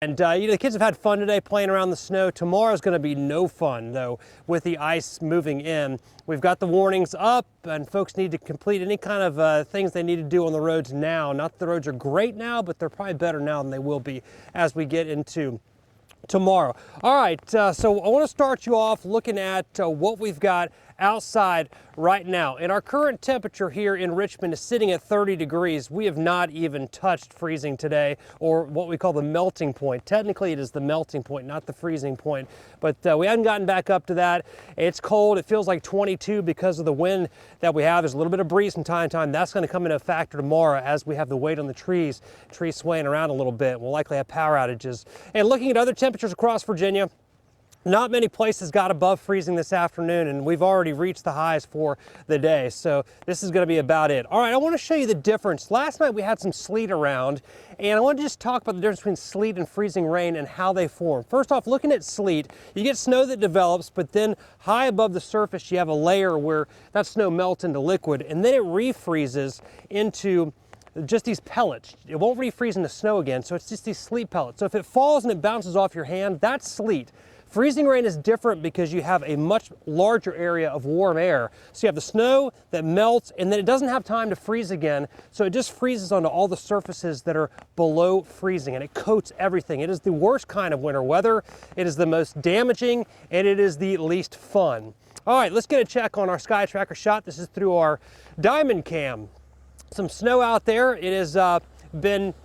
And the kids have had fun today playing around the snow. Tomorrow's going to be no fun, though, with the ice moving in. We've got the warnings up, and folks need to complete any kind of things they need to do on the roads now. Not that the roads are great now, but they're probably better now than they will be as we get into tomorrow. All right, so I want to start you off looking at what we've got outside right now. And our current temperature here in Richmond is sitting at 30 degrees. We have not even touched freezing today, or what we call the melting point. Technically, it is the melting point, not the freezing point. But we haven't gotten back up to that. It's cold. It feels like 22 because of the wind that we have. There's a little bit of breeze from time to time. That's going to come into a factor tomorrow as we have the weight on the trees swaying around a little bit. We'll likely have power outages. And looking at other temperatures across Virginia, not many places got above freezing this afternoon, and we've already reached the highs for the day. So this is going to be about it. All right, I want to show you the difference. Last night we had some sleet around, and I want to just talk about the difference between sleet and freezing rain and how they form. First off, looking at sleet, you get snow that develops, but then high above the surface you have a layer where that snow melts into liquid, and then it refreezes into just these pellets. It won't refreeze into snow again, so it's just these sleet pellets. So if it falls and it bounces off your hand, that's sleet. Freezing rain is different because you have a much larger area of warm air. So you have the snow that melts, and then it doesn't have time to freeze again, so it just freezes onto all the surfaces that are below freezing, and it coats everything. It is the worst kind of winter weather. It is the most damaging, and it is the least fun. All right, let's get a check on our Sky Tracker shot. This is through our Diamond Cam. Some snow out there. It has been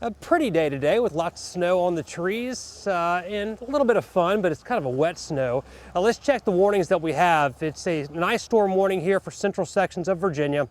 a pretty day today with lots of snow on the trees and a little bit of fun, but it's kind of a wet snow. Let's check the warnings that we have. It's a nice storm warning here for central sections of Virginia.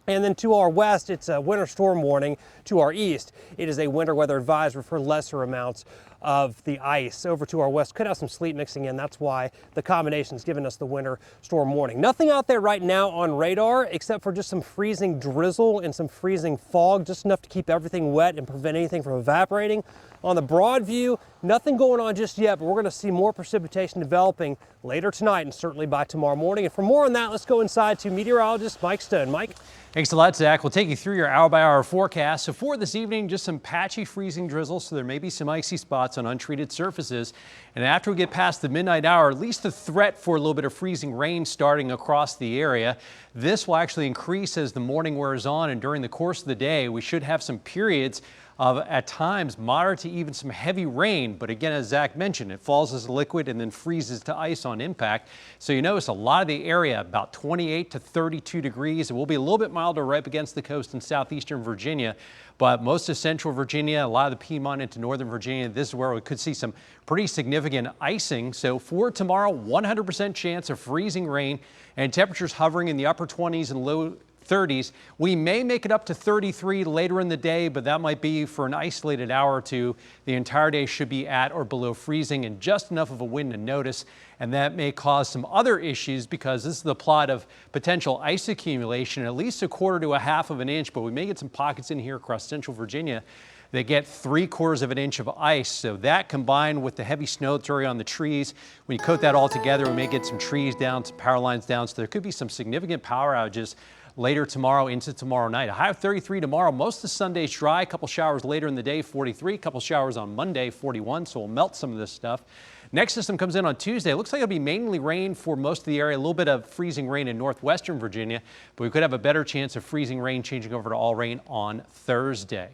And then to our west, it's a winter storm warning. To our east, it is a winter weather advisory for lesser amounts of the ice. Over to our west, could have some sleet mixing in. That's why the combination is giving us the winter storm warning. Nothing out there right now on radar except for just some freezing drizzle and some freezing fog, just enough to keep everything wet and prevent anything from evaporating. On the broad view, nothing going on just yet, but we're going to see more precipitation developing later tonight and certainly by tomorrow morning. And for more on that, let's go inside to meteorologist Mike Stone. Mike? Thanks a lot, Zach. We'll take you through your hour-by-hour forecast. So for this evening, just some patchy freezing drizzle, so there may be some icy spots on untreated surfaces. And after we get past the midnight hour, at least the threat for a little bit of freezing rain starting across the area. This will actually increase as the morning wears on, and during the course of the day, we should have some periods of, at times, moderate to even some heavy rain. But again, as Zach mentioned, it falls as a liquid and then freezes to ice on impact. So you notice a lot of the area, about 28 to 32 degrees. It will be a little bit milder right up against the coast in southeastern Virginia. But most of central Virginia, a lot of the Piedmont into northern Virginia, this is where we could see some pretty significant icing. So for tomorrow, 100% chance of freezing rain and temperatures hovering in the upper 20s and low 30s. We may make it up to 33 later in the day, but that might be for an isolated hour or two. The entire day should be at or below freezing and just enough of a wind to notice. And that may cause some other issues because this is the plot of potential ice accumulation, at least a quarter to a half of an inch, but we may get some pockets in here across central Virginia that get 3/4 of an inch of ice. So that combined with the heavy snow that's already on the trees, when you coat that all together, we may get some trees down, some power lines down. So there could be some significant power outages later tomorrow into tomorrow night. A high of 33 tomorrow. Most of Sunday's dry. A couple showers later in the day, 43. A couple showers on Monday, 41. So we'll melt some of this stuff. Next system comes in on Tuesday. It looks like it'll be mainly rain for most of the area. A little bit of freezing rain in northwestern Virginia, but we could have a better chance of freezing rain changing over to all rain on Thursday.